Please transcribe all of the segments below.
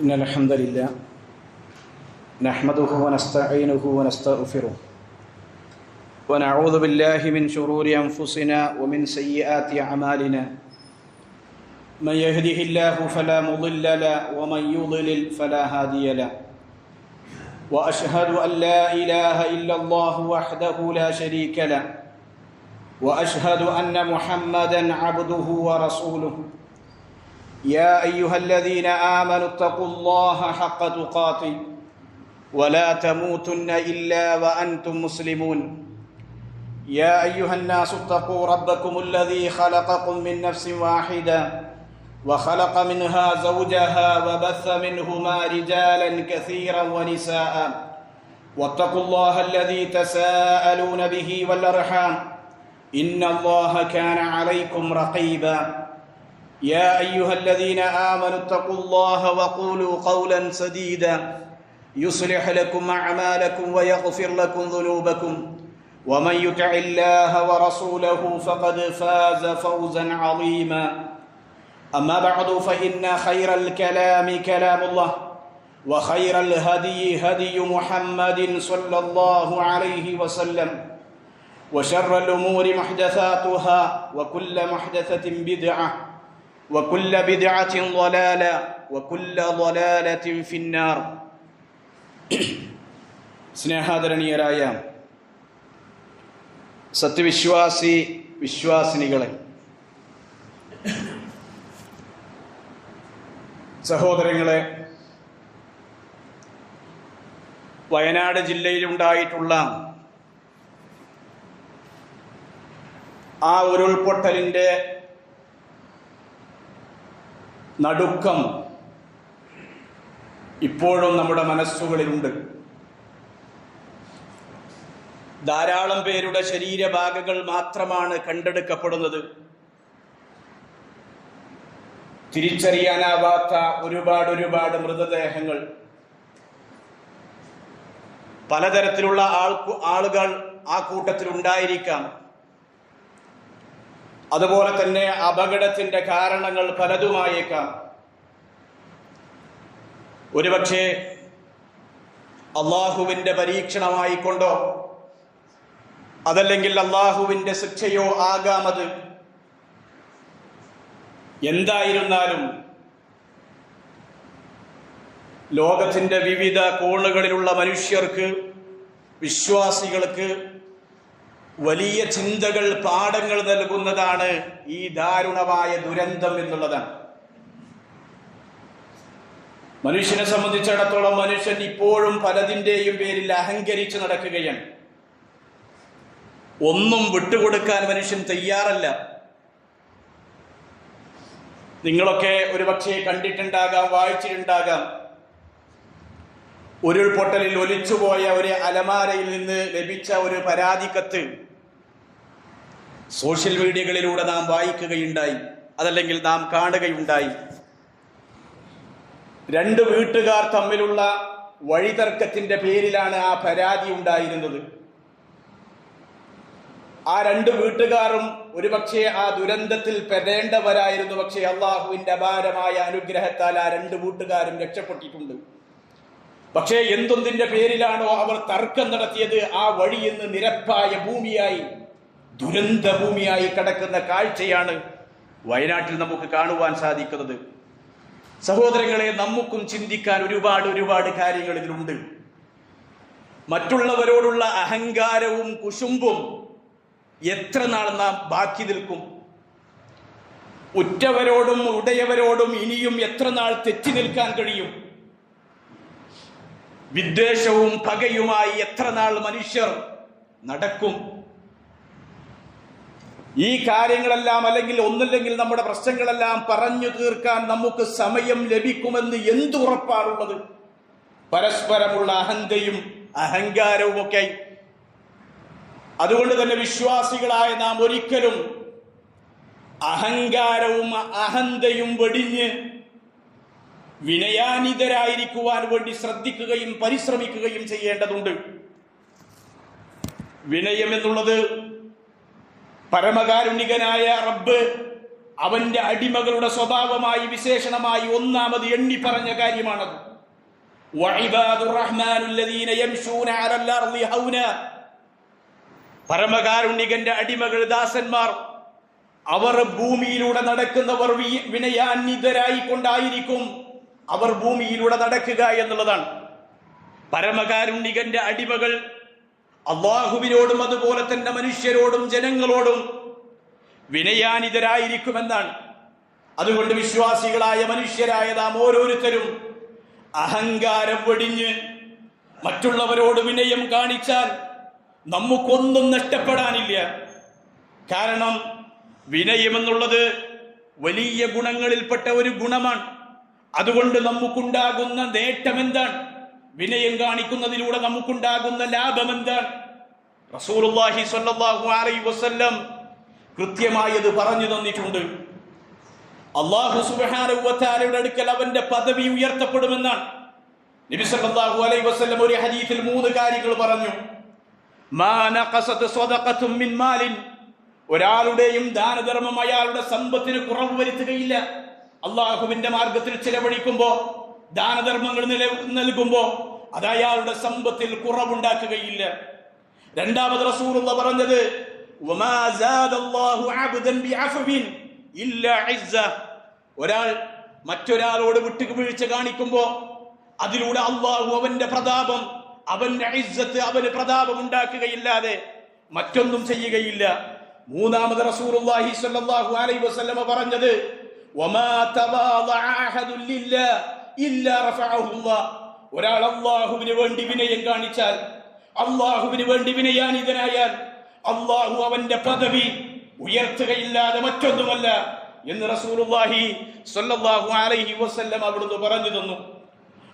إن الحمد لله نحمده ونستعينه ونستغفره ونعوذ بالله من شرور أنفسنا ومن سيئات أعمالنا من يهده الله فلا مضل له ومن يضلل فلا هادي له وأشهد أن لا إله إلا الله وحده لا شريك له وأشهد أن محمدًا عبده ورسوله يا أيها الذين آمنوا اتقوا الله حق تقاته ولا تموتن إلا وأنتم مسلمون يا أيها الناس اتقوا ربكم الذي خلقكم من نفس واحدة وخلق منها زوجها وبث منهما رجالا كثيرا ونساء واتقوا الله الذي تساءلون به والأرحام إن الله كان عليكم رقيبا يا أيها الذين آمنوا اتقوا الله وقولوا قولا سديدا يصلح لكم أعمالكم ويغفر لكم ذنوبكم ومن يطع الله ورسوله فقد فاز فوزا عظيما أما بعد فإن خير الكلام كلام الله وخير الهدي هدي محمد صلى الله عليه وسلم وشر الأمور محدثاتها وكل محدثة بدعة وكل بدعة ضلالة وكل ضلالة في النار. സ്നേഹാദരണീയരായ വിശ്വാസിനികളെ, സഹോദരങ്ങളെ, വയനാട് ജില്ലയിലുണ്ടായിട്ടുള്ള ആ ഉരുൾപൊട്ടലിൻ്റെ നടുക്കം ഇപ്പോഴും നമ്മുടെ മനസ്സുകളിലുണ്ട്. ധാരാളം പേരുടെ ശരീരഭാഗങ്ങൾ മാത്രമാണ് കണ്ടെടുക്കപ്പെടുന്നത്. തിരിച്ചറിയാനാവാത്ത ഒരുപാട് മൃതദേഹങ്ങൾ. പലതരത്തിലുള്ള ആളുകൾ ആ കൂട്ടത്തിൽ ഉണ്ടായിരിക്കാം. അതുപോലെ തന്നെ അപകടത്തിന്റെ കാരണങ്ങൾ പലതുമായേക്കാം. ഒരുപക്ഷെ അള്ളാഹുവിന്റെ പരീക്ഷണമായിക്കൊണ്ടോ അതല്ലെങ്കിൽ അള്ളാഹുവിന്റെ ശിക്ഷയോ ആകാമത്. എന്തായിരുന്നാലും ലോകത്തിന്റെ വിവിധ കോണുകളിലുള്ള മനുഷ്യർക്ക്, വിശ്വാസികൾക്ക് വലിയ ചിന്തകൾ, പാഠങ്ങൾ നൽകുന്നതാണ് ഈ ദാരുണമായ ദുരന്തം എന്നുള്ളതാണ്. മനുഷ്യനെ സംബന്ധിച്ചിടത്തോളം മനുഷ്യൻ ഇപ്പോഴും പലതിൻ്റെയും പേരിൽ അഹങ്കരിച്ച് നടക്കുകയാണ്. ഒന്നും വിട്ടുകൊടുക്കാൻ മനുഷ്യൻ തയ്യാറല്ല. നിങ്ങളൊക്കെ ഒരുപക്ഷെ കണ്ടിട്ടുണ്ടാകാം, വായിച്ചിട്ടുണ്ടാകാം. ഉരുൾപൊട്ടലിൽ ഒലിച്ചുപോയ ഒരു അലമാരയിൽ നിന്ന് ലഭിച്ച ഒരു പരാതിക്കത്ത് സോഷ്യൽ മീഡിയകളിലൂടെ നാം വായിക്കുകയുണ്ടായി, അതല്ലെങ്കിൽ നാം കാണുകയുണ്ടായി. രണ്ട് വീട്ടുകാർ തമ്മിലുള്ള വഴിതർക്കത്തിന്റെ പേരിലാണ് ആ പരാതി ഉണ്ടായിരുന്നത്. ആ രണ്ട് വീട്ടുകാരും ഒരുപക്ഷെ ആ ദുരന്തത്തിൽ പെടേണ്ടവരായിരുന്നു. പക്ഷേ അള്ളാഹുവിന്റെ അപാരമായ അനുഗ്രഹത്താൽ ആ രണ്ട് വീട്ടുകാരും രക്ഷപ്പെട്ടിട്ടുണ്ട്. പക്ഷേ എന്തൊന്നിന്റെ പേരിലാണോ അവർ തർക്കം നടത്തിയത്, ആ വഴി ഇന്ന് നിരപ്പായ ഭൂമിയായി, ദുരന്ത ഭൂമിയായി കിടക്കുന്ന കാഴ്ചയാണ് വയനാട്ടിൽ നമുക്ക് കാണുവാൻ സാധിക്കുന്നത്. സഹോദരങ്ങളെ, നമുക്കും ചിന്തിക്കാൻ ഒരുപാട് കാര്യങ്ങൾ ഇതിലുണ്ട്. മറ്റുള്ളവരോടുള്ള അഹങ്കാരവും കുശുമ്പും എത്ര നാൾ നാം ബാക്കി നിൽക്കും? ഉറ്റവരോടും ഉടയവരോടും ഇനിയും എത്ര നാൾ തെറ്റി നിൽക്കാൻ കഴിയും? വിദ്വേഷവും പകയുമായി എത്ര നാൾ മനുഷ്യർ നടക്കും? ഈ കാര്യങ്ങളെല്ലാം, അല്ലെങ്കിൽ ഒന്നില്ലെങ്കിൽ നമ്മുടെ പ്രശ്നങ്ങളെല്ലാം പറഞ്ഞു തീർക്കാൻ നമുക്ക് സമയം ലഭിക്കുമെന്ന് എന്തുറപ്പാണുള്ളത്? പരസ്പരമുള്ള അഹന്തയും അഹങ്കാരവും ഒക്കെ. അതുകൊണ്ട് തന്നെ വിശ്വാസികളായ നാം ഒരിക്കലും അഹങ്കാരവും അഹന്തയും വെടിഞ്ഞ് വിനയാനിതരായിരിക്കുവാൻ വേണ്ടി ശ്രദ്ധിക്കുകയും പരിശ്രമിക്കുകയും ചെയ്യേണ്ടതുണ്ട്. വിനയം എന്നുള്ളത് പരമകാരുണികനായ റബ്ബ് അവന്റെ അടിമകളുടെ സ്വഭാവമായി വിശേഷണമായി ഒന്നാമത് എണ്ണി പറഞ്ഞ കാര്യമാണത്. പരമകാരുണികന്റെ അടിമകൾ, ദാസന്മാർ, അവർ ഭൂമിയിലൂടെ നടക്കുന്നവർ വിനയാന്വിതരായി കൊണ്ടായിരിക്കും അവർ ഭൂമിയിലൂടെ നടക്കുക എന്നുള്ളതാണ്. പരമകാരുണികന്റെ അടിമകൾ അള്ളാഹുവിനോടും അതുപോലെ തന്നെ മനുഷ്യരോടും ജനങ്ങളോടും വിനയാനിതരായിരിക്കുമെന്നാണ്. അതുകൊണ്ട് വിശ്വാസികളായ മനുഷ്യരായ നാം ഓരോരുത്തരും അഹങ്കാരം വെടിഞ്ഞ് മറ്റുള്ളവരോട് വിനയം കാണിച്ചാൽ നമുക്കൊന്നും നഷ്ടപ്പെടാനില്ല. കാരണം വിനയമെന്നുള്ളത് വലിയ ഗുണങ്ങളിൽപ്പെട്ട ഒരു ഗുണമാണ്. അതുകൊണ്ട് നമുക്കുണ്ടാകുന്ന നേട്ടം എന്താണ്? വിനയം കാണിക്കുന്നതിലൂടെ നമുക്കുണ്ടാകുന്ന ലാഭം എന്താണ്? റസൂലുള്ളാഹി സ്വല്ലല്ലാഹു അലൈഹി വസല്ലം കൃത്യമായി അത് പറഞ്ഞു തന്നിട്ടുണ്ട്. അല്ലാഹു സുബ്ഹാനഹു വ തആലയുടെ അടുക്കൽ അവന്റെ പദവി ഉയർത്തപ്പെടുമെന്നാണ്. നബി സല്ലല്ലാഹു അലൈഹി വസല്ലം ഒരു ഹദീസിൽ 3 കാര്യങ്ങൾ പറഞ്ഞു. മാ നഖസത് സദഖത്തും മിൻ മാലിൻ, ഒരാളുടെയും ദാനധർമ്മം അയാളുടെ സമ്പത്തിന് കുറവ് വരുത്തുകയില്ല. അള്ളാഹുവിന്റെ മാർഗത്തിൽ ചിലവഴിക്കുമ്പോ, ദാനധർമ്മങ്ങൾ നൽകുമ്പോ അത് അയാളുടെ സമ്പത്തിൽ കുറവുണ്ടാക്കുകയില്ല. രണ്ടാമത് റസൂലുള്ളാഹി പറഞ്ഞത് വമാ സാദല്ലാഹു അബ്ദൻ ബിഅഫവിൻ ഇല്ലാ ഇസ്സ, ഒരാൾ മറ്റൊരാളോട് വിട്ടുവീഴ്ച കാണിക്കുമ്പോ അതിലൂടെ അള്ളാഹു അവന്റെ പ്രതാപം, അവന്റെ ഇസ്സത്ത്, അവന് പ്രതാപം ഉണ്ടാക്കുകയില്ലാതെ മറ്റൊന്നും ചെയ്യുകയില്ല. മൂന്നാമത് റസൂലുള്ളാഹി സ്വല്ലല്ലാഹു അലൈഹി വസല്ലം പറഞ്ഞത് വമാ തവാദഅ അഹദുൻ ലില്ലാഹി ഇല്ലാ റഫഅഹു അല്ലാഹ്, ഒരാൾ അല്ലാഹുവിന് വേണ്ടി വിനയം കാണിച്ചാൽ, അല്ലാഹുവിന് വേണ്ടി വിനയാനിതനായാൽ അല്ലാഹു അവന്റെ പദവി ഉയർത്തുകയില്ലാതെ മറ്റൊന്നുമല്ല എന്ന് റസൂലുള്ളാഹി സ്വല്ലല്ലാഹു അലൈഹി വസല്ലം അവിടുന്ന് പറഞ്ഞു തന്നു.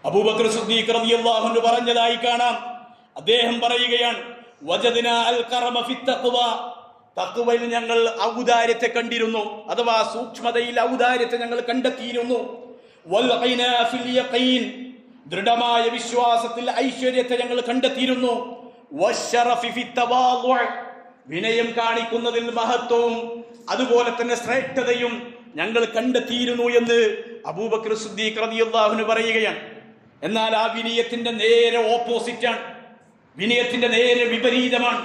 അബൂബക്കർ സിദ്ദീഖ് റളിയല്ലാഹു അൻഹു പറഞ്ഞതായി കാണാം. അദ്ദേഹം പറയുകയാണ് വജദ്നാ അൽ കറമ ഫി തഖ്വ, തഖ്വയിൽ ഞങ്ങൾ ഔദാര്യത്തെ കണ്ടിരുന്നു, അഥവാ സൂക്ഷ്മതയിൽ ഔദാര്യത്തെ ഞങ്ങൾ കണ്ടെത്തിയിരുന്നു. വൽ ഖൈനാ ഫിൽ യഖീൻ, ദൃഢമായ വിശ്വാസത്തിൽ ഐശ്വര്യത്തെ ഞങ്ങൾ കണ്ടെത്തിയിരുന്നു. വശറഫി ഫി തവാളു, വിനയം കാണിക്കുന്നതിൽ മഹത്വവും അതുപോലെ തന്നെ ശ്രേഷ്ഠതയും ഞങ്ങൾ കണ്ടെത്തിയിരുന്നു എന്ന് അബൂബക്കർ സിദ്ദീഖ് റളിയല്ലാഹു അൻഹു പറയുകയാണ്. എന്നാൽ ആ വിനയത്തിന്റെ നേരെ ഓപ്പോസിറ്റാണ്, വിനയത്തിന്റെ നേരെ വിപരീതമാണ്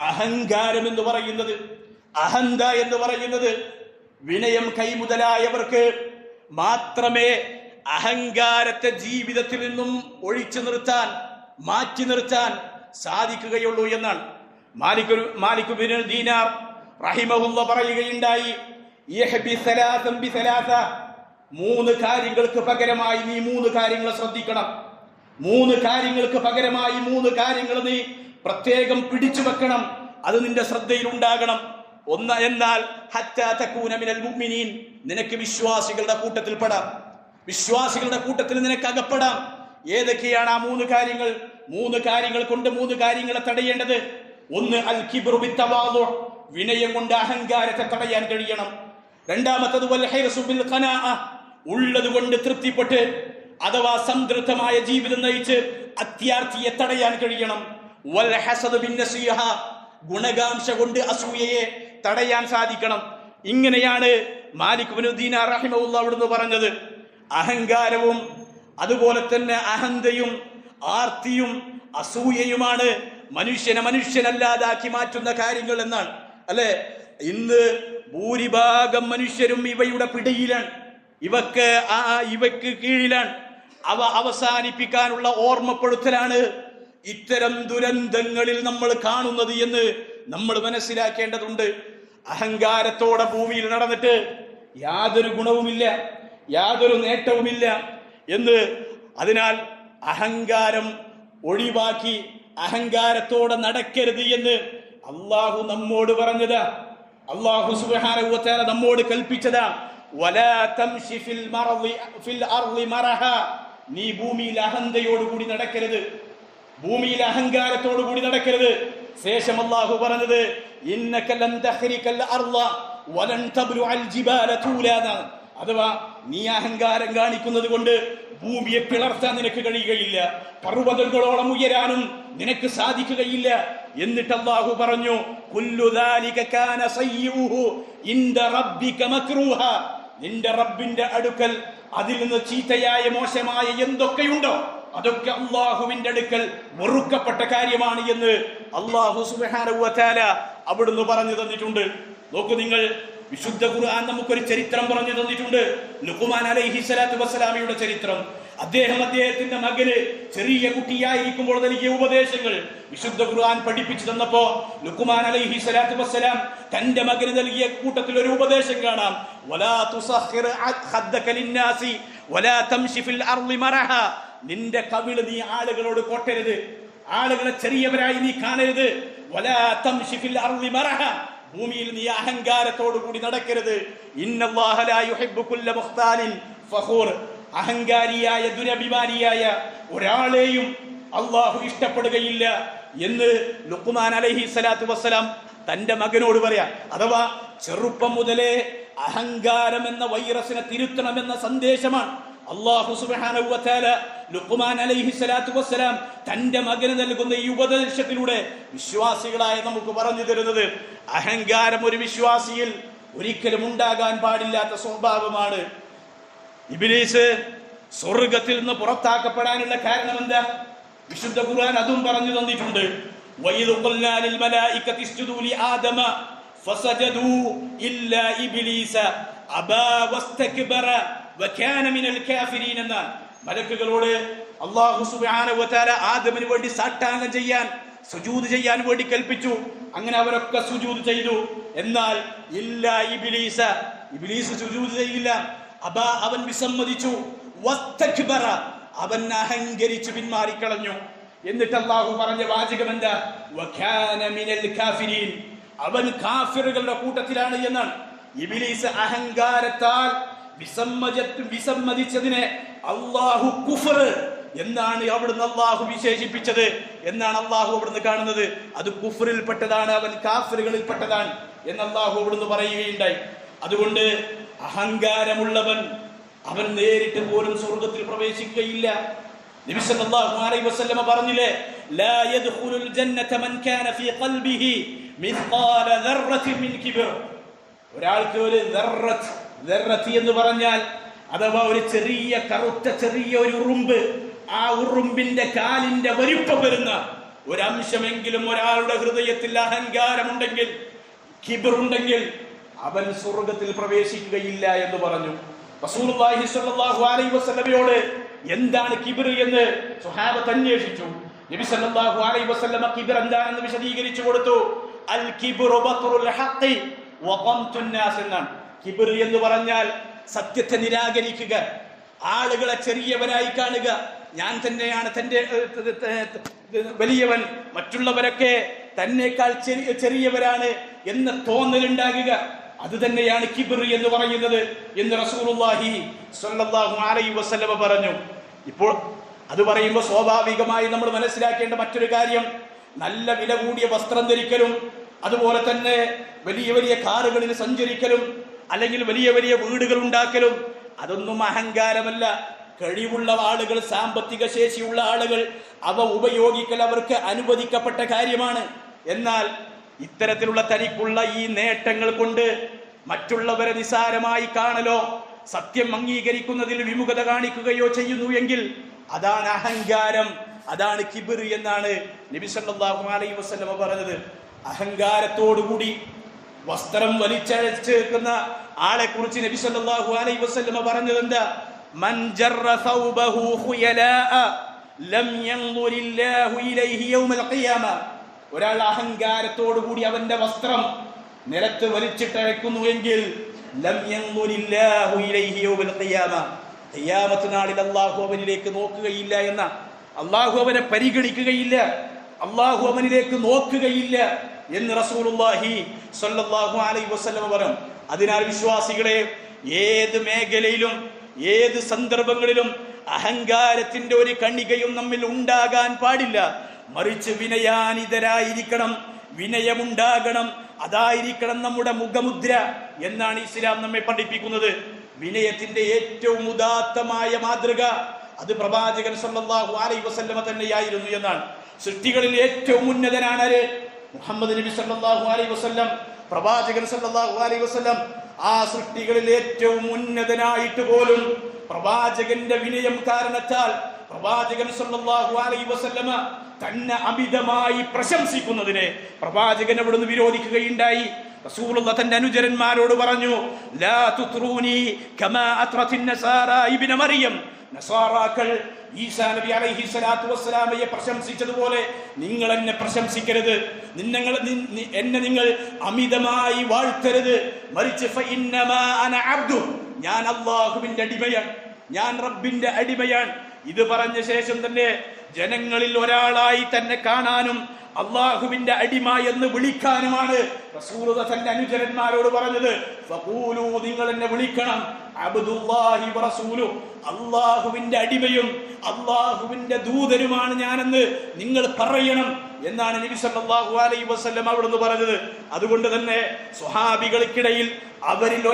അഹങ്കാരം എന്ന് പറയുന്നത്, അഹന്ത എന്ന് പറയുന്നത്. വിനയം കൈമുതലായവർക്ക് മാത്രമേ അഹങ്കാരത്തെ ജീവിതത്തിൽ നിന്നും ഒഴിച്ചു നിർത്താൻ, മാറ്റി നിർത്താൻ സാധിക്കുകയുള്ളൂ എന്നാണ്. മാലിക് ബിൻ ദീനാർ റഹിമഹുല്ലാഹ് പറയുകയുണ്ടായി, യഹ്ബി സലാസൻ ബി സലാസ, 3 കാര്യങ്ങൾക്ക് പകരമായി നീ 3 കാര്യങ്ങൾ ശ്രദ്ധിക്കണം. 3 കാര്യങ്ങൾക്ക് പകരമായി 3 കാര്യങ്ങൾ നീ പ്രത്യേകം പിടിച്ചു വെക്കണം, അത് നിന്റെ ശ്രദ്ധയിൽ ഉണ്ടാകണം. ഒന്ന് എന്നാൽ ഹത്താ തകൂന മിനൽ മുഅ്മിനീൻ, നിനക്ക് വിശ്വാസികളുടെ കൂട്ടത്തിൽ പെടാം, വിശ്വാസികളുടെ കൂട്ടത്തിൽ നിനക്ക് അകപ്പെടാം. ഏതൊക്കെയാണ് ആ 3 കാര്യങ്ങൾ? 3 കാര്യങ്ങൾ കൊണ്ട് 3 കാര്യങ്ങളെ തടയേണ്ടത്. ഒന്ന് അൽ കിബ്റു ബിത്തവാദു, വിനയം കൊണ്ട് അഹങ്കാരത്തെ തടയാൻ കഴിയണം. രണ്ടാമത്തത് വൽ ഹിർസു ബിൽ ഖനാഅ, ഉള്ളത് കൊണ്ട് തൃപ്തിപ്പെട്ട് അഥവാ സംതൃപ്തമായ ജീവിതം നയിച്ച് അത്യാർത്തിയെ തടയാൻ കഴിയണം. വൽ ഹസദ് ബിൻ നസീഹ, ഗുണകാംക്ഷ കൊണ്ട് അസൂയയെ തടയാൻ സാധിക്കണം. ഇങ്ങനെയാണ് മാലിക് ബിൻ ദീനാർ റഹിമഹുല്ലാഹ് അവിടുന്ന് പറഞ്ഞത്. അഹങ്കാരവും അതുപോലെ തന്നെ അഹന്തയും ആർത്തിയും അസൂയയുമാണ് മനുഷ്യനെ മനുഷ്യനല്ലാതാക്കി മാറ്റുന്ന കാര്യങ്ങൾ എന്നാണ്, അല്ലെ? ഇന്ന് ഭൂരിഭാഗം മനുഷ്യരും ഇവയുടെ പിടിയിലാണ്, ഇവയ്ക്ക് കീഴിലാണ്. അവ അവസാനിപ്പിക്കാനുള്ള ഓർമ്മപ്പെടുത്തലാണ് ഇത്തരം ദുരന്തങ്ങളിൽ നമ്മൾ കാണുന്നത് എന്ന് നമ്മൾ മനസ്സിലാക്കേണ്ടതുണ്ട്. അഹങ്കാരത്തോടെ ഭൂമിയിൽ നടന്നിട്ട് യാതൊരു ഗുണവുമില്ല, യാതൊരു നേട്ടവുമില്ല എന്ന്. അതിനാൽ അഹങ്കാരം ഒഴിവാക്കി അഹങ്കാരത്തോടെ നടക്കരുത് എന്ന് അള്ളാഹു നമ്മോട് പറഞ്ഞതാ, അള്ളാഹു സുബ്ഹാനഹു വ തആല നമ്മോട് കൽപ്പിച്ചതാ. വലാ തംശി ഫിൽ അർളി മറഹ, നീ ഭൂമിയിൽ അഹന്തയോടുകൂടി നടക്കരുത്, ഭൂമിയിൽ അഹങ്കാരത്തോടു കൂടി നടക്കരുത്. ശേഷം അല്ലാഹു പറഞ്ഞത് ഇന്നക ലൻ തഖ്രികൽ അർള വലൻ തബ്ലുഅൽ ജിബാല തൂലാന, അഥവാ നീ അഹങ്കാരം കാണിക്കുന്നത് കൊണ്ട് ഭൂമിയെ പിളർത്താൻ നിനക്ക് കഴിയുകയില്ല, പർവ്വതങ്ങളോളം ഉയരാനും നിനക്ക് സാധിക്കുകയില്ല. എന്നിട്ട് അല്ലാഹു പറഞ്ഞു, കുല്ലു ദാലിക കാന സയ്യുഹു ഇൻദ റബ്ബിക മക്റൂഹ, നിന്റെ റബ്ബിന്റെ അടുക്കൽ അതിൽ നിന്ന് ചീത്തയായ മോശമായ എന്തൊക്കെയുണ്ടോ അതൊക്കെ അള്ളാഹുവിന്റെ അടുക്കൽ വെറുക്കപ്പെട്ട കാര്യമാണ് എന്ന് അല്ലാഹു സുബ്ഹാനഹു വ തആല അവിടുന്ന് പറഞ്ഞു തന്നിട്ടുണ്ട്. നോക്കൂ നിങ്ങൾ, വിശുദ്ധ ഖുർആൻ നമുക്കൊരു ചരിത്രം പറഞ്ഞു തന്നിട്ടുണ്ട്. ലുഖ്മാൻ അലൈഹി സ്വലാത്തു വസ്സലാമിയുടെ ചരിത്രം. അദ്ദേഹത്തിന്റെ മകന് ചെറിയ കുട്ടിയായിരിക്കുമ്പോൾ നൽകിയ ഉപദേശങ്ങൾ വിശുദ്ധ ഖുർആൻ പഠിപ്പിച്ചു തന്നപ്പോ ലുഖ്മാൻ അലൈഹി സ്വലാത്തു വസ്സലാം തന്റെ മകന് നൽകിയ കൂട്ടത്തിൽ ഒരു ഉപദേശം കാണാം. വലാ തുസഖിർ ഖദ്ദക ലിന്നാസി വലാ തംശി ഫിൽ അർളി മറഹ, നിന്റെ കവിള് നീ ആളുകളോട് കൊട്ടരുത്, ആളുകളെ ചെറിയവരായി നീ കാണരുത്. വലാ തംശി ഫിൽ അർളി മറഹ, ഭൂമിയിൽ നീ അഹങ്കാരത്തോടു കൂടി നടക്കരുത്. ഇന്നല്ലാഹ ലാ യുഹിബ്ബു കുല്ല മുഖ്താലിൻ ഫഖൂർ, അഹങ്കാരിയായ ദുരഭിമാനിയായ ഒരാളെയും അള്ളാഹു ഇഷ്ടപ്പെടുകയില്ല എന്ന് ലുഖ്മാൻ അലൈഹി സ്വലാത്തു വസ്സലാം തന്റെ മകനോട് പറയാ. അഥവാ ചെറുപ്പം മുതലേ അഹങ്കാരം എന്ന വൈറസിനെ തിരുത്തണമെന്ന സന്ദേശമാണ് അല്ലാഹു സുബ്ഹാനഹു വ തആല ലുഖ്മാൻ അലൈഹി സ്വലാത്തു വസ്സലാം തന്റെ മകന് നൽകുന്ന ഈ ഉപദേശത്തിലൂടെ വിശ്വാസികളായ നമുക്ക് പറഞ്ഞു തരുന്നത്. അഹങ്കാരം ഒരു വിശ്വാസിയിൽ ഒരിക്കലും ഉണ്ടാകാൻ പാടില്ലാത്ത സ്വഭാവമാണ്. ഇബ്ലീസ് സ്വർഗ്ഗത്തിൽ നിന്ന് പുറത്താക്കപ്പെടാനുള്ള കാരണം എന്താ? വിശുദ്ധ ഖുർആൻ അതും പറഞ്ഞു തന്നിട്ടുണ്ട്. വഇദ് ഖുൽനാ ലിൽ മലായികതി ഇസ്ജുദൂ ലി ആദമ ഫസജദൂ ഇല്ലാ ഇബ്ലീസ അബാ വസ്തക്ബറ വകാന മിനൽ കാഫിരീൻ എന്ന മലക്കുകളോട് അല്ലാഹു സുബ്ഹാനഹു വ തആല ആദമിന് വേണ്ടി സാഷ്ടാംഗം ചെയ്യാൻ, സുജൂദ് ചെയ്യാൻ വേണ്ടി കൽപ്പിച്ചു. അങ്ങനെ അവരൊക്കെ സുജൂദ് ചെയ്തു. എന്നാൽ ഇല്ലാ ഇബ്ലീസ, ഇബ്ലീസ് സുജൂദ് ചെയ്തില്ല. അബാ, അവൻ വിസമ്മതിച്ചു. വസ്തക്ബറ, അവൻ അഹങ്കരിച്ചു പിന്മാറിക്കളഞ്ഞു. എന്നിട്ട് അല്ലാഹു പറഞ്ഞ വാചകം എന്താ? വകാന മിനൽ കാഫിരീൻ, അവൻ കാഫിറുകളുടെ കൂട്ടത്തിലാണ് എന്നാണ്. ഇബ്ലീസ് അഹങ്കാരത്താൽ വിസമ്മതിച്ചതിനെ അല്ലാഹു കുഫർ എന്നാണ് അവിടുന്ന് അല്ലാഹു വിശേഷിപ്പിച്ചത് എന്നാണ് അല്ലാഹു അവിടുന്ന് കാണുന്നത്. അത് കുഫറിൽപ്പെട്ടതാണ്, അവൻ കാഫിറുകളിൽപ്പെട്ടതാണ് എന്ന് അല്ലാഹു അവിടുന്ന് പറയുകയുണ്ടായി. അതുകൊണ്ട് അഹങ്കാരമുള്ളവൻ അവൻ നേരിട്ട് പോലും സ്വർഗ്ഗത്തിൽ പ്രവേശിക്കുകയില്ല. നബി സല്ലല്ലാഹു അലൈഹി വസല്ലം പറഞ്ഞില്ലേ, ലാ യദ്ഖുലുൽ ജന്നത മൻ കാന ഫീ ഖൽബിഹി മിസ്ഖാല ദർറത്തിൻ മിൻ കിബ്ർ. ഒരാൾക്ക് ഒരു ദർറത്ത് എന്ന് പറഞ്ഞാൽ അഥവാ ഒരു ചെറിയ കറുത്ത ചെറിയ ഒരു ഉറുമ്പ്, ആ ഉറുമ്പിന്റെ കാലിന്റെ വലിപ്പം വരുന്ന ഒരംശമെങ്കിലും ഒരാളുടെ ഹൃദയത്തിൽ അഹങ്കാരമുണ്ടെങ്കിൽ, കിബ്റുണ്ടെങ്കിൽ അവൻ സ്വർഗ്ഗത്തിൽ പ്രവേശിക്കുകയില്ല എന്ന് പറഞ്ഞു. റസൂലുള്ളാഹി സ്വല്ലല്ലാഹു അലൈഹി വസല്ലമയോട് എന്താണ് കിബ്ർ എന്ന് സ്വഹാബത്ത് അന്വേഷിച്ചു. നബി സല്ലല്ലാഹു അലൈഹി വസല്ലമ കിബ്ർ എന്താണെന്ന് വിശദീകരിച്ചു കൊടുത്തു. അൽ കിബ്റു ബത്റുൽ ഹഖ് വ ഖംതുൻ നാസ് എന്നാണ്. കിബ്ർ എന്ന് പറഞ്ഞാൽ സത്യത്തെ നിരാകരിക്കുക, ആളുകളെ ചെറിയവരായി കാണുക, ഞാൻ തന്നെയാണ് തന്റെ വലിയവൻ, മറ്റുള്ളവരൊക്കെ തന്നേക്കാൾ ചെറിയവരാണ് എന്ന തോന്നലുണ്ടാകുക, അത് തന്നെയാണ് കിബ്ർ എന്ന് പറയുന്നത് എന്ന് റസൂലുള്ളാഹി സ്വല്ലല്ലാഹു അലൈഹി വസല്ലം പറഞ്ഞു. ഇപ്പോൾ അത് പറയുമ്പോൾ സ്വാഭാവികമായി നമ്മൾ മനസ്സിലാക്കേണ്ട മറ്റൊരു കാര്യം, നല്ല വില കൂടിയ വസ്ത്രം ധരിക്കലും അതുപോലെ തന്നെ വലിയ വലിയ കാറുകളിൽ സഞ്ചരിക്കലും അല്ലെങ്കിൽ വലിയ വലിയ വീടുകൾ ഉണ്ടാക്കലും അതൊന്നും അഹങ്കാരമല്ല. കഴിവുള്ള ആളുകൾ, സാമ്പത്തിക ശേഷിയുള്ള ആളുകൾ അവ ഉപയോഗിക്കൽ അവർക്ക് അനുവദിക്കപ്പെട്ട കാര്യമാണ്. എന്നാൽ ഇത്തരത്തിലുള്ള തനിക്കുള്ള ഈ നേട്ടങ്ങൾ കൊണ്ട് മറ്റുള്ളവരെ നിസാരമായി കാണലോ സത്യം അംഗീകരിക്കുന്നതിൽ വിമുഖത കാണിക്കുകയോ ചെയ്യുന്നു എങ്കിൽ അതാണ് അഹങ്കാരം, അതാണ് കിബ്ർ എന്നാണ് നബി സല്ലല്ലാഹു അലൈഹി വസല്ലം പറഞ്ഞത്. അഹങ്കാരത്തോടുകൂടി വസ്ത്രം വലിച്ചഴച്ചേക്കുന്ന ആളെ കുറിച്ച് നബി സല്ലല്ലാഹു അലൈഹി വസല്ലം പറഞ്ഞത് എന്താ? മൻ ജറ സൗബഹു ഖുയലാഅ ലം യൻദുരില്ലാഹു ഇലൈഹി യൗമൽ ഖിയാമ. ഒരാൾ അഹങ്കാരത്തോടുകൂടി അവന്റെ വസ്ത്രം നിലത്ത് വലിച്ചിട്ടഴക്കുന്നു എങ്കിൽ ലം യൻദുരില്ലാഹു ഇലൈഹി യൗമൽ ഖിയാമ, ഖിയാമത്ത് നാളിൽ അല്ലാഹു അവനിലേക്ക് നോക്കുകയില്ല എന്ന, അല്ലാഹു അവനെ പരിഗണിക്കുകയില്ല, അല്ലാഹു അവനിലേക്ക് നോക്കുകയില്ല എന്ന് റസൂലുള്ളാഹി സ്വല്ലല്ലാഹു അലൈഹി വസല്ലം പറഞ്ഞു. അതിനാൽ വിശ്വാസികളെ, ഏത് മേഖലയിലും ഏത് സന്ദർഭങ്ങളിലും അഹങ്കാരത്തിന്റെ ഒരു കണികയും നമ്മിൽ ഉണ്ടാകാൻ പാടില്ല. മറിച്ച് വിനയാനിതരായിരിക്കണം, വിനയമുണ്ടാകണം, അതായിരിക്കണം നമ്മുടെ മുഖമുദ്ര എന്നാണ് ഇസ്ലാം നമ്മെ പഠിപ്പിക്കുന്നത്. വിനയത്തിന്റെ ഏറ്റവും ഉദാത്തമായ മാതൃക അത് പ്രവാചകൻ സല്ലല്ലാഹു അലൈഹി വസല്ലമ തന്നെയായിരുന്നു എന്നാണ്. സൃഷ്ടികളിൽ ഏറ്റവും ഉന്നതനാണ് ആര്? മുഹമ്മദ് നബി സല്ലല്ലാഹു അലൈഹി വസല്ലം, പ്രവാചകൻ സല്ലല്ലാഹു അലൈഹി വസല്ലം. ആ സൃഷ്ടികളിൽ ഏറ്റവും ഉന്നതനായിട്ട് പോലും പ്രവാചകന്റെ വിനയം കാരണത്താൽ പ്രവാചകൻ സല്ലല്ലാഹു അലൈഹി വസല്ലമ തന്നെ അമിതമായി പ്രശംസിക്കുന്നതിനെ പ്രവാചകൻ അവിടുന്ന് വിരോധിക്കുകയുണ്ടായി. റസൂലുള്ളാഹി തന്റെ അനുചരന്മാരോട് പറഞ്ഞു, ലാ തുത്രൂനി കമാ അത്രത്തിൻ നസാറ ഇബ്നു മറിയം. നസാറാക്കൾ ഈസാ നബി അലൈഹി സ്വലാത്തു വസ്സലാമയെ പ്രശംസിച്ചതുപോലെ നിങ്ങൾ എന്നെ പ്രശംസിക്കരുത്, എന്നെ നിങ്ങൾ അമിതമായി വാഴ്ത്തരുത്. മറിച്ച് ഫഇന്നമാ അന അബ്ദു, ഞാൻ അല്ലാഹുവിന്റെ അടിമയാണ്, ഞാൻ റബ്ബിന്റെ അടിമയാണ്. ഇത് പറഞ്ഞ ശേഷം തന്നെ ജനങ്ങളിൽ ഒരാളായി തന്നെ കാണാനും അള്ളാഹുവിന്റെ അടിമ എന്ന് വിളിക്കാനുമാണ് റസൂലുള്ളാഹി തന്റെ അനുചരന്മാരോട് പറഞ്ഞത്. ഫഖൂലു, നിങ്ങൾ എന്നെ വിളിക്കണം അബ്ദുല്ലാഹി വറസൂലു, അള്ളാഹുവിന്റെ അടിമയും അള്ളാഹുവിന്റെ ദൂതനുമാണ് ഞാനെന്ന് നിങ്ങൾ പറയണം എന്നാണ് നബി സല്ലല്ലാഹു അലൈഹി വസല്ലം അവിടുന്ന് പറഞ്ഞത്. അതുകൊണ്ട് തന്നെ സ്വഹാബികൾക്കിടയിൽ അവരിൽ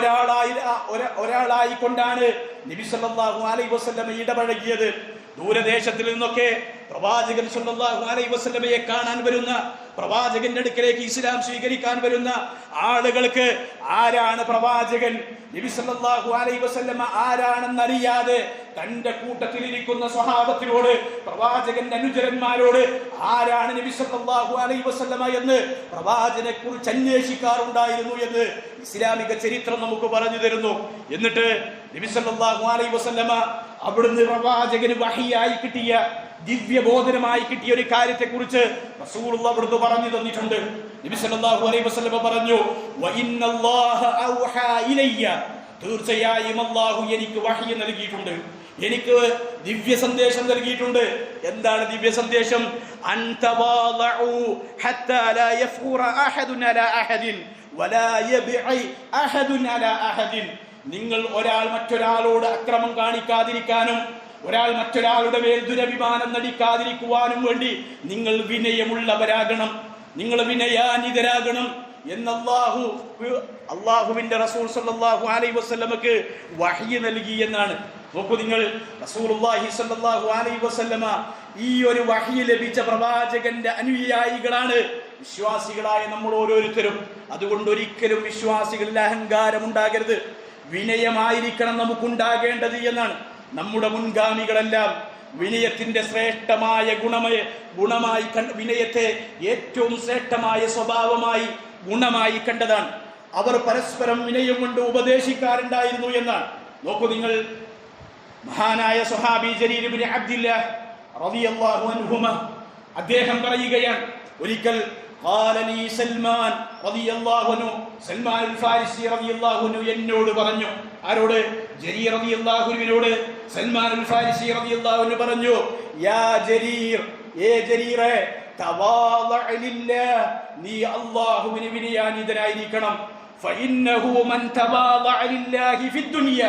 ഒരാളായി കൊണ്ടാണ് നബി സല്ലല്ലാഹു അലൈഹി വസല്ലം ഇടപഴകിയത്. ദൂരദേശത്തിൽ നിന്നൊക്കെ പ്രവാചകൻ സല്ലല്ലാഹു അലൈഹി വസല്ലമയെ കാണാൻ വരുന്ന, പ്രവാചകന്റെ അടുക്കലേക്ക് ഇസ്ലാം സ്വീകരിക്കാൻ വരുന്ന ആളുകൾക്ക് ആരാണ് പ്രവാചകൻ, നബി സല്ലല്ലാഹു അലൈഹി വസല്ലമ ആരാണെന്നറിയാതെ തന്റെ കൂട്ടത്തിലിരിക്കുന്ന സ്വഹാബത്തിനോട്, പ്രവാചകന്റെ അനുചരന്മാരോട് ആരാണ് നബി സല്ലല്ലാഹു അലൈഹി വസല്ലമ എന്ന് പ്രവാചകനെ കുറിച്ച് അന്വേഷിക്കാറുണ്ടായിരുന്നു എന്ന് ഇസ്ലാമിക ചരിത്രം നമുക്ക് പറഞ്ഞു തരുന്നു. എന്നിട്ട് നബി സല്ലല്ലാഹു അലൈഹി വസല്ലമ അവിടുന്ന് പ്രവാചകന് വഹിയായി കിട്ടിയ, ദിവ്യബോധനമായി കിട്ടിയ ഒരു കാര്യത്തെ കുറിച്ച് റസൂലുള്ളാഹി അവിടുന്ന് പറഞ്ഞു തന്നിട്ടുണ്ട്. നബി സല്ലല്ലാഹു അലൈഹി വസല്ലമ പറഞ്ഞു, വഇന്നല്ലാഹ ഔഹാ ഇലയ്യ, തീർച്ചയായും അല്ലാഹു എനിക്ക് വഹി നൽകിയിട്ടുണ്ട്, എനിക്ക് ദിവ്യ സന്ദേശം നൽകിയിട്ടുണ്ട്. എന്താണ് ദിവ്യ സന്ദേശം? അൻ തവാളഉ ഹത്താ ലാ യഫ്ഖുറ അഹദുൻ അലാ അഹദിൻ വലാ യബ്ഇ അഹദുൻ അലാ അഹദിൻ. നിങ്ങൾ ഒരാൾ മറ്റൊരാളോട് അക്രമം കാണിക്കാതിരിക്കാനും ഒരാൾ മറ്റൊരാളുടെ മേൽ ദുരഭിമാനം നടിക്കാതിരിക്കുവാനും വേണ്ടി നിങ്ങൾ വിനയമുള്ളവരാകണം, നിങ്ങൾ വിനയാനിതരാകണം എന്ന് അള്ളാഹുവിന്റെ റസൂൽ സല്ലല്ലാഹു അലൈഹി വസല്ലമക്ക് വഹ്യ് നൽകി എന്നാണ്. നോക്കൂ നിങ്ങൾ, റസൂലുള്ളാഹി സല്ലല്ലാഹു അലൈഹി വസല്ലമ ഈ ഒരു വഹ്യ് ലഭിച്ച പ്രവാചകന്റെ അനുയായികളാണ് വിശ്വാസികളായ നമ്മൾ ഓരോരുത്തരും. അതുകൊണ്ട് ഒരിക്കലും വിശ്വാസികളിൽ അഹങ്കാരം ഉണ്ടാകരുത്, വിനയമായിരിക്കണം നമുക്കുണ്ടാകേണ്ടത് എന്നാണ്. നമ്മുടെ മുൻഗാമികളെല്ലാം വിനയത്തിന്റെ ശ്രേഷ്ഠമായ ഗുണമായി വിനയത്തെ ഏറ്റവും ശ്രേഷ്ഠമായ സ്വഭാവമായി ഗുണമായി കണ്ടതാണ്. അവർ പരസ്പരം വിനയം കൊണ്ട് ഉപദേശിക്കാറുണ്ടായിരുന്നു എന്നാണ്. നോക്കൂ നിങ്ങൾ, മഹാനായ സ്വഹാബി ജരീർ ഇബ്നു അബ്ദില്ലാഹ് റളിയല്ലാഹു അൻഹുമ അദ്ദേഹം പറയുകയാണ്, ഒരിക്കൽ ഖാല ലീ സൽമാൻ റളിയല്ലാഹു അൻഹു, സൽമാൻ അൽ ഫാരിസി റളിയല്ലാഹു അൻഹു എന്നോട് പറഞ്ഞു. ആരോട്? ജരീർ റളിയല്ലാഹു അൻഹുവിനോട് സൽമാൻ അൽ ഫാരിസി റളിയല്ലാഹു അൻഹു പറഞ്ഞു, യാ ജരീർ, ഏ ജരീറേ, തവാളഅ ലില്ലാഹ്, നീ അല്ലാഹുവിന് വിനയാനിതനായിരിക്കണം. ഫഇന്നഹു മൻ തവാളഅ ലില്ലാഹി ഫിദ്ദുനിയ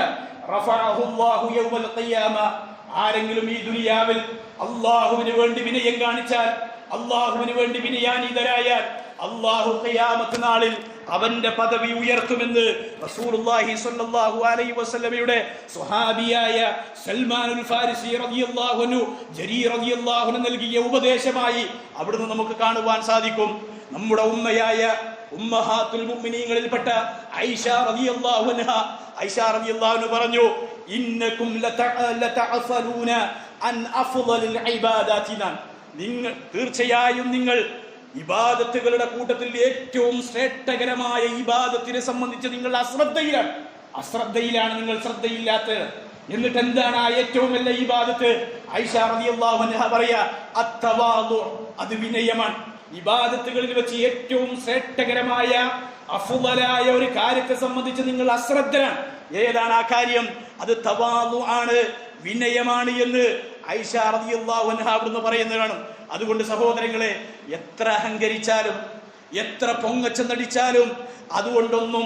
റഫഅഹു അല്ലാഹു യൗമൽ ഖിയാമ. ആരെങ്കിലും ഈ ദുനിയാവിൽ അല്ലാഹുവിന് വേണ്ടി വിനയം കാണിച്ചാൽ, അല്ലാഹുവിന് വേണ്ടി വിനയാനിതരായാൽ, അല്ലാഹു ഖിയാമത്ത് നാളിൽ അവന്റെ പദവി ഉയർത്തുമെന്ന് റസൂലുള്ളാഹി സ്വല്ലല്ലാഹു അലൈഹി വസല്ലമയുടെ സ്വഹാബിയായ സൽമാനുൽ ഫാരിസി റളിയല്ലാഹു അൻഹു ജരീർ റളിയല്ലാഹു അൻഹു നൽകിയ ഉപദേശമായി അവിടുന്ന് നമുക്ക് കാണുവാൻ സാധിക്കും. നമ്മുടെ ഉമ്മയായ ഉമ്മഹാത്തുൽ മുഅ്മിനീങ്ങളിൽപ്പെട്ട ഐഷ റളിയല്ലാഹു അൻഹ പറഞ്ഞു, ഇന്നകും ലതഅഫലൂന അൻ അഫ്ളലിൽ ഇബാദാതിനാ, നിങ്ങൾ തീർച്ചയായും നിങ്ങൾ ഇബാദത്തുകളുടെ കൂട്ടത്തിൽ ഏറ്റവും ശ്രേഷ്ഠകരമായ ഇബാദത്തിനെ സംബന്ധിച്ച് നിങ്ങൾ അശ്രദ്ധയിലാണ് നിങ്ങൾ ശ്രദ്ധയില്ലാത്തത്. എന്നിട്ട് എന്താണ് ആ ഏറ്റവും വലിയ ഇബാദത്ത്? ഐഷ റളിയല്ലാഹു അൻഹ പറയാ, അത്തവാദു, അത് വിനയമാണ്. ഇബാദത്തുകളിൽ വെച്ച് ഏറ്റവും ശ്രേഷ്ഠകരമായ അഫ്ളലായ ഒരു കാര്യത്തെ സംബന്ധിച്ച് നിങ്ങൾ അശ്രദ്ധരാണ്. ഏതാണ് ആ കാര്യം? അത് തവാദു ആണ്, വിനയമാണ് എന്ന് ഐഷ റളിയല്ലാഹു അൻഹ അവിടുന്ന് പറയുന്നതാണ്. അതുകൊണ്ട് സഹോദരങ്ങളെ, എത്ര അഹങ്കരിച്ചാലും എത്ര പൊങ്ങച്ചം നടിച്ചാലും അതുകൊണ്ടൊന്നും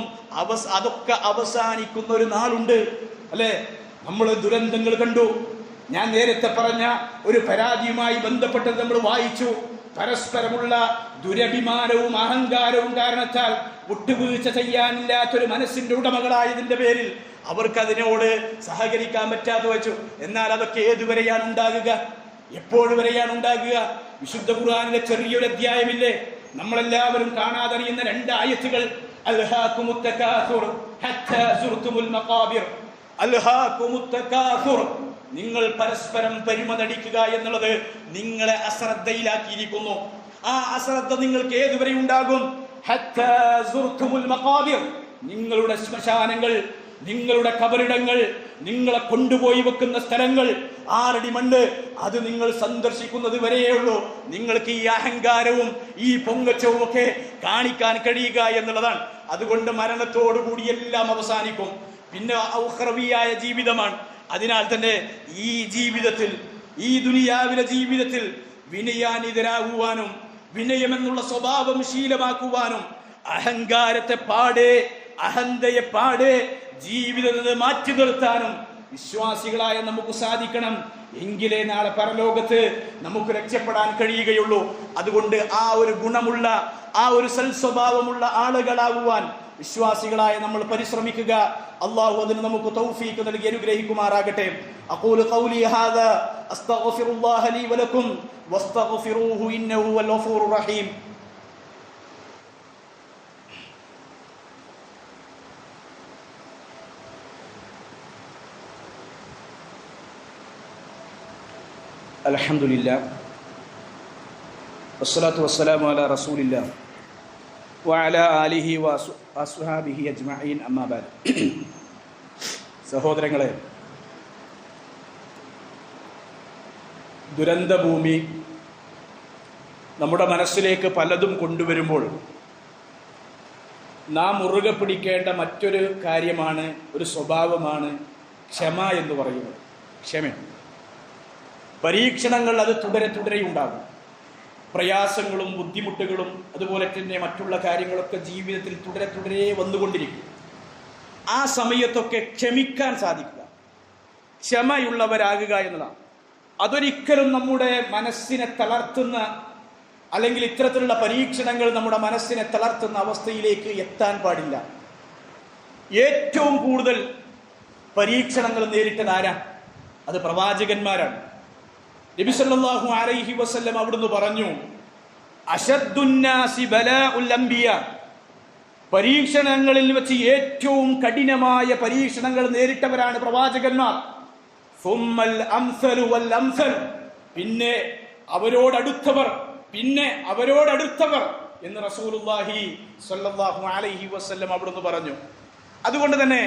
അതൊക്കെ അവസാനിക്കുന്ന ഒരു നാളുണ്ട്, അല്ലെ? നമ്മൾ ദുരന്തങ്ങൾ കണ്ടു. ഞാൻ നേരത്തെ പറഞ്ഞ ഒരു പരാതിയുമായി ബന്ധപ്പെട്ടത് നമ്മൾ വായിച്ചു. പരസ്പരമുള്ള ദുരഭിമാനവും അഹങ്കാരവും കാരണത്താൽ വിട്ടുവീഴ്ച ചെയ്യാനില്ലാത്തൊരു മനസ്സിന്റെ ഉടമകളായതിന്റെ പേരിൽ അവർക്ക് അതിനോട് സഹകരിക്കാൻ പറ്റാതെ വെച്ചു. എന്നാൽ അതൊക്കെ ഏതുവരെയാണ് ഉണ്ടാകുക? എപ്പോഴും വരെയാണ് ഉണ്ടാകുക? വിശുദ്ധ ഖുർആനിലെ ചെറിയൊരു അധ്യായമില്ലേ, നമ്മളെല്ലാവരും കാണാതറിയുന്ന 2 ആയത്തുകൾ, അൽഹാകുമുത് തകാസുർ ഹത്താ സുർതുമുൽ മഖാബിർ. അൽഹാകുമുത് തകാസുർ, നിങ്ങൾ പരസ്പരം പരിമ നടിക്കുക എന്നുള്ളത് നിങ്ങളെ അശ്രദ്ധയിലാക്കിയിരിക്കുന്നു. ആ അശ്രദ്ധ നിങ്ങൾക്ക് ഏതുവരെ ഉണ്ടാകും? ഹത്താ സുർതുമുൽ മഖാബിർ, നിങ്ങളുടെ ശ്മശാനങ്ങൾ, നിങ്ങളുടെ കബറിടങ്ങൾ, നിങ്ങളെ കൊണ്ടുപോയി വെക്കുന്ന സ്ഥലങ്ങൾ, 6 അടി മണ്ണ്, അത് നിങ്ങൾ സന്ദർശിക്കുന്നത് വരെയുള്ളൂ നിങ്ങൾക്ക് ഈ അഹങ്കാരവും ഈ പൊങ്ങച്ചവും ഒക്കെ കാണിക്കാൻ കഴിയുക എന്നുള്ളതാണ്. അതുകൊണ്ട് മരണത്തോടുകൂടി എല്ലാം അവസാനിക്കും. പിന്നെ ഔഖറവിയായ ജീവിതമാണ്. അതിനാൽ തന്നെ ഈ ജീവിതത്തിൽ, ഈ ദുനിയാവിലെ ജീവിതത്തിൽ വിനയാനിതരാകുവാനും വിനയമെന്നുള്ള സ്വഭാവം ശീലമാക്കുവാനും അഹങ്കാരത്തെ പാടെ, അഹന്തയെ പാടെ ജീവിതത്തിൽ മാറ്റി നിർത്താനും വിശ്വാസികളായ നമുക്ക് സാധിക്കണം. എങ്കിലേ നാളെ പരലോകത്ത് നമുക്ക് രക്ഷപ്പെടാൻ കഴിയുകയുള്ളൂ. അതുകൊണ്ട് ആ ഒരു ഗുണമുള്ള, ആ ഒരു സൽസ്വഭാവമുള്ള ആളുകളാകുവാൻ വിശ്വാസികളായ നമ്മൾ പരിശ്രമിക്കുക. അല്ലാഹു അതിന് നമുക്ക് തൗഫീഖ് നൽകി അനുഗ്രഹിക്കുമാറാകട്ടെ. അഖൂലു ഖൗലി ഹാദാ അസ്തഗ്ഫിറുല്ലാഹ ലീ വലക്കും വസ്തഗ്ഫിറൂഹു ഇന്നഹു വൽ ഗഫൂറുർ റഹീം. അൽഹംദുലില്ലാഹ് വസ്സലാത്തു വസ്സലാമു അലാ റസൂലില്ലാഹ് വഅലാ ആലിഹി വഅസ്ഹാബിഹി അജ്മഈൻ, അമ്മാ ബഅദ്. സഹോദരങ്ങളെ, ദുരന്തഭൂമി നമ്മുടെ മനസ്സിലേക്ക് പലതും കൊണ്ടുവരുമ്പോൾ നാം മുറുകെ പിടിക്കേണ്ട മറ്റൊരു കാര്യമാണ്, ഒരു സ്വഭാവമാണ് ക്ഷമ എന്ന് പറയുന്നത്. ക്ഷമ. പരീക്ഷണങ്ങൾ അത് തുടരെ ഉണ്ടാകും. പ്രയാസങ്ങളും ബുദ്ധിമുട്ടുകളും അതുപോലെ തന്നെ മറ്റുള്ള കാര്യങ്ങളൊക്കെ ജീവിതത്തിൽ തുടരെ വന്നുകൊണ്ടിരിക്കും. ആ സമയത്തൊക്കെ ക്ഷമിക്കാൻ സാധിക്കുക, ക്ഷമയുള്ളവരാകുക എന്നതാണ്. അതൊരിക്കലും നമ്മുടെ മനസ്സിനെ തളർത്തുന്ന, അല്ലെങ്കിൽ ഇത്തരത്തിലുള്ള പരീക്ഷണങ്ങൾ നമ്മുടെ മനസ്സിനെ തളർത്തുന്ന അവസ്ഥയിലേക്ക് എത്താൻ പാടില്ല. ഏറ്റവും കൂടുതൽ പരീക്ഷണങ്ങൾ നേരിട്ടത് ആരാ? അത് പ്രവാചകന്മാരാണ്. നബി സല്ലല്ലാഹു അലൈഹി വസല്ലം അവിടുന്ന് പറഞ്ഞു, അശദ്ദുന്നാസി ബലാഉൽ അംബിയാ, പരീക്ഷണങ്ങളിൽ വെച്ച് ഏറ്റവും കഠിനമായ പരീക്ഷണങ്ങൾ നേരിട്ടവരാണ് പ്രവാചകന്മാർ. സുമ്മൽ അംസലു വൽ അംസൽ, പിന്നെ അവരോടടുത്തവർ, പിന്നെ അവരോടടുത്തവർ എന്ന് റസൂലുള്ളാഹി സ്വല്ലല്ലാഹു അലൈഹി വസല്ലം അവിടുന്ന് പറഞ്ഞു. അതുകൊണ്ട് തന്നെ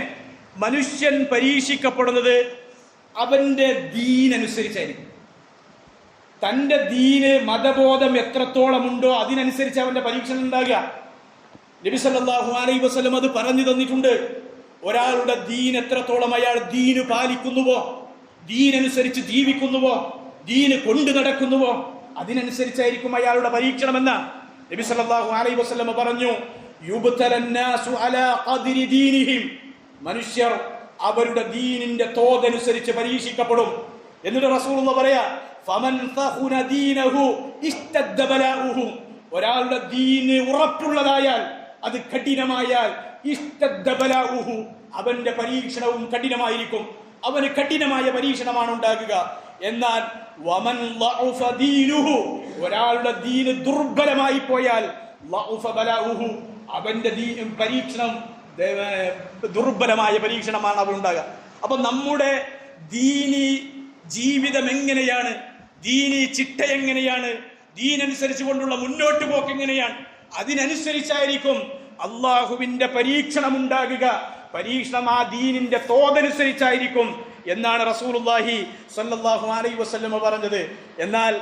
മനുഷ്യൻ പരീക്ഷിക്കപ്പെടുന്നത് അവന്റെ ദീനനുസരിച്ചായിരിക്കും. തൻ്റെ ദീന്, മതബോധം എത്രത്തോളം ഉണ്ടോ അതിനനുസരിച്ച് അവന്റെ പരീക്ഷണം ഉണ്ടാകുക. നബി സല്ലല്ലാഹു അലൈഹി വസല്ലം അത് പറഞ്ഞു തന്നിട്ടുണ്ട്. ഒരാളുടെ ദീൻ എത്രത്തോളം അയാൾ ദീന് പാലിക്കുന്നുവോ, ദീനനുസരിച്ച് ജീവിക്കുന്നുവോ, ദീന് കൊണ്ടു നടക്കുന്നുവോ, അതിനനുസരിച്ചായിരിക്കും അയാളുടെ പരീക്ഷണം എന്ന് നബി സല്ലല്ലാഹു അലൈഹി വസല്ലം പറഞ്ഞു. യുബ്തലന്നാസു അലാ ഖദ്രി ദീനിഹിം, മനുഷ്യർ അവരുടെ ദീനിന്റെ തോതനുസരിച്ച് പരീക്ഷിക്കപ്പെടും. എന്നിട്ട് റസൂലുള്ളാഹി പറയാ, ഫമൻ തഖുന ദീനഹു ഇസ്തദ്ദ ബലാഉഹു, ഒരാളുടെ ദീന് ഉറപ്പുള്ളതായാൽ, അത് കഠിനമായാൽ, ഇസ്തദ്ദ ബലാഉഹു, അവന്റെ പരീക്ഷണവും കഠിനമായിരിക്കും. അവന് കഠിനമായ പരീക്ഷണമാണ് ഉണ്ടാകുക. എന്നാൽ വമൻ ലഉഫ ദീനുഹു, ഒരാളുടെ ദീന് ദുർബലമായി പോയാൽ, ലഉഫ ബലാഉഹു, അവന്റെ പരീക്ഷണം ദുർബലമായ പരീക്ഷണമാണ് അവനുണ്ടാകുക. അപ്പൊ നമ്മുടെ ദീനി ജീവിതം എങ്ങനെയാണ്, ദീനി ചിട്ട എങ്ങനെയാണ്, ദീനനുസരിച്ച് കൊണ്ടുള്ള മുന്നോട്ട് പോക്ക് എങ്ങനെയാണ്, അതിനനുസരിച്ചായിരിക്കും അള്ളാഹുവിന്റെ പരീക്ഷണം ഉണ്ടാകുക. പരീക്ഷണം ആ ദീനിന്റെ തോതനുസരിച്ചായിരിക്കും എന്നാണ് റസൂലുള്ളാഹി സ്വല്ലല്ലാഹു അലൈഹി വസല്ലം പറഞ്ഞത്. എന്നാൽ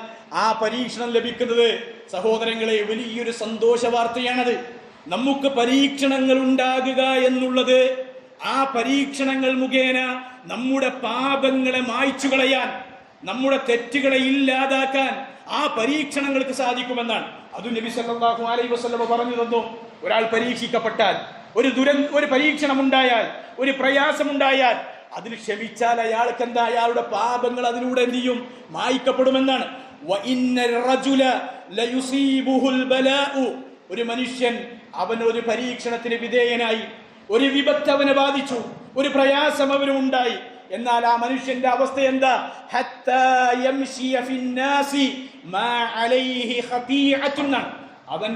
ആ പരീക്ഷണം ലഭിക്കുന്നത് സഹോദരങ്ങളെ വലിയൊരു സന്തോഷ വാർത്തയാണത്. നമുക്ക് പരീക്ഷണങ്ങൾ ഉണ്ടാകുക എന്നുള്ളത്, ആ പരീക്ഷണങ്ങൾ മുഖേന നമ്മുടെ പാപങ്ങളെ മായ്ച്ചു കളയാൻ, നമ്മുടെ തെറ്റുകളെ ഇല്ലാതാക്കാൻ ആ പരീക്ഷണങ്ങൾക്ക് സാധിക്കുമെന്നാണ്. അത് നബി സല്ലല്ലാഹു അലൈഹി വസല്ലം പറഞ്ഞു തന്നു. ഒരാൾ പരീക്ഷിക്കപ്പെട്ടാൽ, ഒരു പരീക്ഷണം ഉണ്ടായാൽ, ഒരു പ്രയാസമുണ്ടായാൽ, അതിൽ ക്ഷമിച്ചാൽ അയാൾക്ക് എന്താ, അയാളുടെ പാപങ്ങൾ അതിലൂടെ എന്ത് ചെയ്യും? മായ്ക്കപ്പെടുമെന്നാണ്. ഒരു മനുഷ്യൻ അവൻ ഒരു പരീക്ഷണത്തിന് വിധേയനായി, ഒരു വിപത്ത് അവനെ ബാധിച്ചു, ഒരു പ്രയാസം അവനും ഉണ്ടായി. എന്നാൽ ആ മനുഷ്യന്റെ അവസ്ഥ എന്താ? ഹത്താ യംശിയ ഫിന്നാസി മാ അലൈഹി ഖതീഅത്തുൻ. അവൻ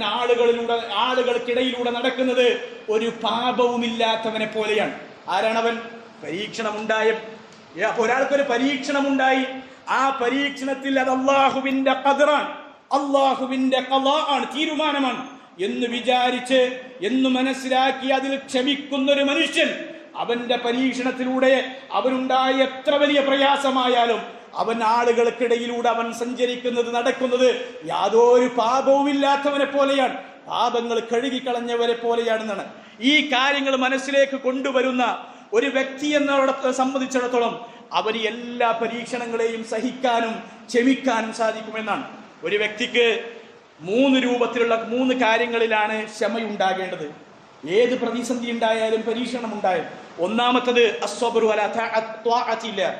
ആളുകൾക്കിടയിലൂടെ നടക്കുന്നത് ഒരു പാപവുമില്ലാത്തവനെ പോലെയാണ്. ആരാണവൻ? പരീക്ഷണമുണ്ടായ ഒരാൾക്കൊരു പരീക്ഷണമുണ്ടായി. ആ പരീക്ഷണത്തിൽ അത് അള്ളാഹുവിന്റെ ഖദറാണ്, അള്ളാഹുവിന്റെ ഖളാ ആണ്, തീരുമാനമാണ് എന്ന് വിചാരിച്ച്, എന്ന് മനസ്സിലാക്കി അതിൽ ക്ഷമിക്കുന്നൊരു മനുഷ്യൻ, അവന്റെ പരീക്ഷണത്തിലൂടെ അവനുണ്ടായ എത്ര വലിയ പ്രയാസമായാലും അവൻ ആളുകൾക്കിടയിലൂടെ അവൻ സഞ്ചരിക്കുന്നത്, നടക്കുന്നത് യാതൊരു പാപവുമില്ലാത്തവനെ പോലെയാണ്, പാപങ്ങൾ കഴുകിക്കളഞ്ഞവരെ പോലെയാണെന്നാണ്. ഈ കാര്യങ്ങൾ മനസ്സിലേക്ക് കൊണ്ടുവരുന്ന ഒരു വ്യക്തി എന്നവരെ സംബന്ധിച്ചിടത്തോളം അവന് എല്ലാ പരീക്ഷണങ്ങളെയും സഹിക്കാനും ക്ഷമിക്കാനും സാധിക്കുമെന്നാണ്. ഒരു വ്യക്തിക്ക് 3 രൂപത്തിലുള്ള 3 കാര്യങ്ങളിലാണ് ക്ഷമയുണ്ടാകേണ്ടത്. ഏത് പ്രതിസന്ധി ഉണ്ടായാലും, പരീക്ഷണം ഉണ്ടായാലും. ഒന്നാമത്തത് അസ്സബ്റു അലാ ത്വാഅത്തില്ലാ,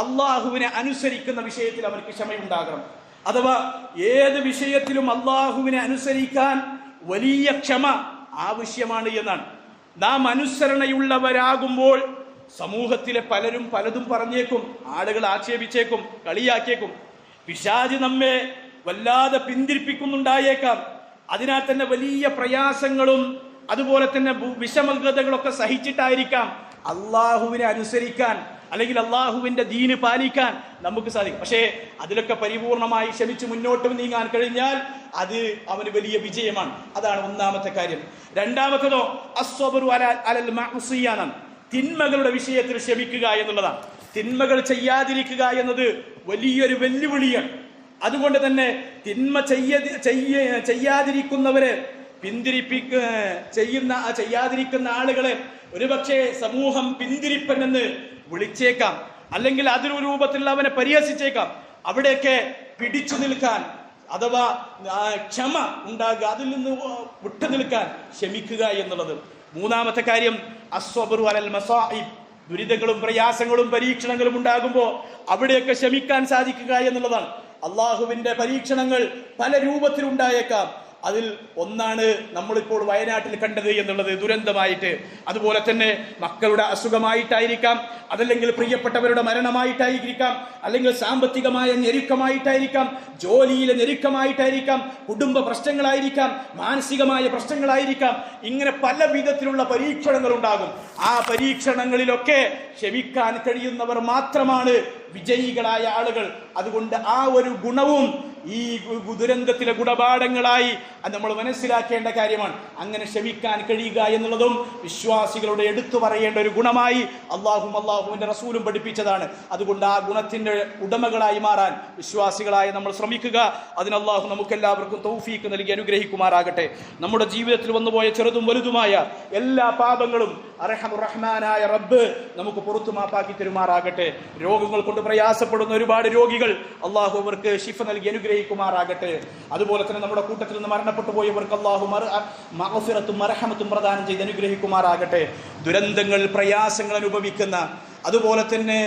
അള്ളാഹുവിനെ അനുസരിക്കുന്ന വിഷയത്തിൽ അവർക്ക് ക്ഷമയുണ്ടാകണം. അഥവാ ഏത് വിഷയത്തിലും അള്ളാഹുവിനെ അനുസരിക്കാൻ വലിയ ക്ഷമ ആവശ്യമാണ് എന്നാണ്. നാം അനുസരണയുള്ളവരാകുമ്പോൾ സമൂഹത്തിലെ പലരും പലതും പറഞ്ഞേക്കും, ആളുകൾ ആക്ഷേപിച്ചേക്കും, കളിയാക്കിയേക്കും. പിശാച് നമ്മെ വല്ലാതെ പിന്തിരിപ്പിക്കുന്നുണ്ടായേക്കാം. അതിനാൽ തന്നെ വലിയ പ്രയാസങ്ങളും അതുപോലെ തന്നെ വിഷമഗതകളൊക്കെ സഹിച്ചിട്ടായിരിക്കാം അള്ളാഹുവിനെ അനുസരിക്കാൻ അല്ലെങ്കിൽ അള്ളാഹുവിന്റെ ദീന് പാലിക്കാൻ നമുക്ക് സാധിക്കും. പക്ഷേ അതിലൊക്കെ പരിപൂർണമായി ക്ഷമിച്ച് മുന്നോട്ട് നീങ്ങാൻ കഴിഞ്ഞാൽ അത് അവന് വലിയ വിജയമാണ്. അതാണ് ഒന്നാമത്തെ കാര്യം. രണ്ടാമത്തേതോ അസ്സബ്റു അലൽ മഅസിയ്യ, തിന്മകളുടെ വിഷയത്തിൽ ക്ഷമിക്കുക എന്നുള്ളതാണ്. തിന്മകൾ ചെയ്യാതിരിക്കുക എന്നത് വലിയൊരു വെല്ലുവിളിയാണ്. അതുകൊണ്ട് തന്നെ തിന്മ ചെയ്യാതിരിക്കുന്നവരെ ചെയ്യാതിരിക്കുന്ന ആളുകളെ ഒരുപക്ഷെ സമൂഹം പിന്തിരിപ്പനെന്ന് വിളിച്ചേക്കാം, അല്ലെങ്കിൽ അതൊരു രൂപത്തിൽ അവനെ പരിഹസിച്ചേക്കാം. അവിടെയൊക്കെ പിടിച്ചു നിൽക്കാൻ അഥവാ ക്ഷമ ഉണ്ടാകുക, അതിൽ നിന്ന് വിട്ടു നിൽക്കാൻ ക്ഷമിക്കുക എന്നുള്ളത്. മൂന്നാമത്തെ കാര്യം അസ്സബ്റു അലൽ മസാഇബ്, ദുരിതങ്ങളും പ്രയാസങ്ങളും പരീക്ഷണങ്ങളും ഉണ്ടാകുമ്പോൾ അവിടെയൊക്കെ ക്ഷമിക്കാൻ സാധിക്കുക എന്നുള്ളതാണ്. അള്ളാഹുവിന്റെ പരീക്ഷണങ്ങൾ പല രൂപത്തിലുണ്ടായേക്കാം. അതിൽ ഒന്നാണ് നമ്മളിപ്പോൾ വയനാട്ടിൽ കണ്ടത് എന്നുള്ളത്, ദുരന്തമായിട്ട്. അതുപോലെ തന്നെ മക്കളുടെ അസുഖമായിട്ടായിരിക്കാം, അതല്ലെങ്കിൽ പ്രിയപ്പെട്ടവരുടെ മരണമായിട്ടായിരിക്കാം, അല്ലെങ്കിൽ സാമ്പത്തികമായ ഞെരുക്കമായിട്ടായിരിക്കാം, ജോലിയിലെ ഞെരുക്കമായിട്ടായിരിക്കാം, കുടുംബ പ്രശ്നങ്ങളായിരിക്കാം, മാനസികമായ പ്രശ്നങ്ങളായിരിക്കാം. ഇങ്ങനെ പല വിധത്തിലുള്ള പരീക്ഷണങ്ങൾ ഉണ്ടാകും. ആ പരീക്ഷണങ്ങളിലൊക്കെ ക്ഷമിക്കാൻ കഴിയുന്നവർ മാത്രമാണ് വിജയികളായ ആളുകൾ. അതുകൊണ്ട് ആ ഒരു ഗുണവും ഈ ദുരന്തത്തിലെ ഗുണപാഠങ്ങളായി അത് നമ്മൾ മനസ്സിലാക്കേണ്ട കാര്യമാണ്. അങ്ങനെ ക്ഷമിക്കാൻ കഴിയുക എന്നുള്ളതും വിശ്വാസികളുടെ എടുത്തു പറയേണ്ട ഒരു ഗുണമായി അള്ളാഹുവിന്റെ റസൂലും പഠിപ്പിച്ചതാണ്. അതുകൊണ്ട് ആ ഗുണത്തിന്റെ ഉടമകളായി മാറാൻ വിശ്വാസികളായി നമ്മൾ ശ്രമിക്കുക. അതിന് അള്ളാഹു നമുക്കെല്ലാവർക്കും തൗഫീക്ക് നൽകി അനുഗ്രഹിക്കുമാറാകട്ടെ. നമ്മുടെ ജീവിതത്തിൽ വന്നുപോയ ചെറുതും വലുതുമായ എല്ലാ പാപങ്ങളും അർഹമുർ-റഹ്മാനായ റബ്ബ് നമുക്ക് പുറത്തു മാപ്പാക്കി തരുമാറാകട്ടെ. രോഗങ്ങൾ കൊണ്ട് പ്രയാസപ്പെടുന്ന ഒരുപാട് രോഗികൾ അള്ളാഹു അവർക്ക് ശിഫ നൽകി അനുഗ്രഹിക്കുമാറാകട്ടെ. അതുപോലെ തന്നെ നമ്മുടെ കൂട്ടത്തിൽ നിന്ന് മരണപ്പെട്ടു പോയവർക്ക് അള്ളാഹു മഗ്ഫിറത്തും മർഹമത്തും പ്രദാനം ചെയ്ത് അനുഗ്രഹിക്കുമാറാകട്ടെ. ദുരന്തങ്ങൾ, പ്രയാസങ്ങൾ അനുഭവിക്കുന്ന, അതുപോലെ തന്നെ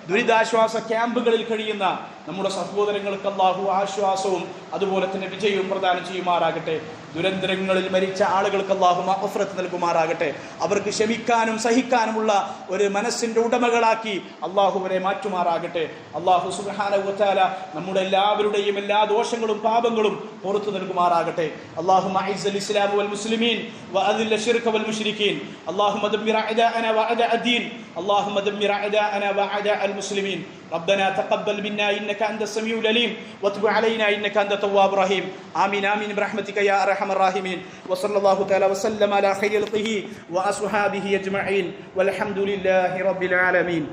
ദുരിതാശ്വാസ ക്യാമ്പുകളിൽ കഴിയുന്ന നമ്മുടെ സഹോദരങ്ങൾക്ക് അള്ളാഹു ആശ്വാസവും അതുപോലെ തന്നെ വിജയവും പ്രദാനം ചെയ്യുമാറാകട്ടെ. ദുരന്തങ്ങളിൽ മരിച്ച ആളുകൾക്ക് അള്ളാഹു മഗ്ഫിറത്ത് നൽകുമാറാകട്ടെ. അവർക്ക് ക്ഷമിക്കാനും സഹിക്കാനുമുള്ള ഒരു മനസ്സിന്റെ ഉടമകളാക്കി അള്ളാഹുവിനെ മാറ്റുമാറാകട്ടെ. അള്ളാഹു സുബ്ഹാനഹു വ തആല നമ്മുടെ എല്ലാവരുടെയും എല്ലാ ദോഷങ്ങളും പാപങ്ങളും പുറത്തു നൽകുമാറാകട്ടെ. അല്ലാഹുമ്മ അഇസ്സൽ ഇസ്ലാം വൽ മുസ്ലിമീൻ വഅദില്ല ശിർക വൽ മുശ്രിക്കീൻ. അല്ലാഹുമ്മ ദമ്മിർ അഅദാഅനാ വഅദാഅ الدين. اللهم دمر أعداءنا وأعداء المسلمين. ربنا تقبل منا إنك أنت السميع العليم وتب علينا إنك أنت التواب الرحيم. آمين آمين برحمتك يا أرحم الراحمين. وصلى الله تعالى وسلم على خير خلقه وأصحابه أجمعين والحمد لله رب العالمين.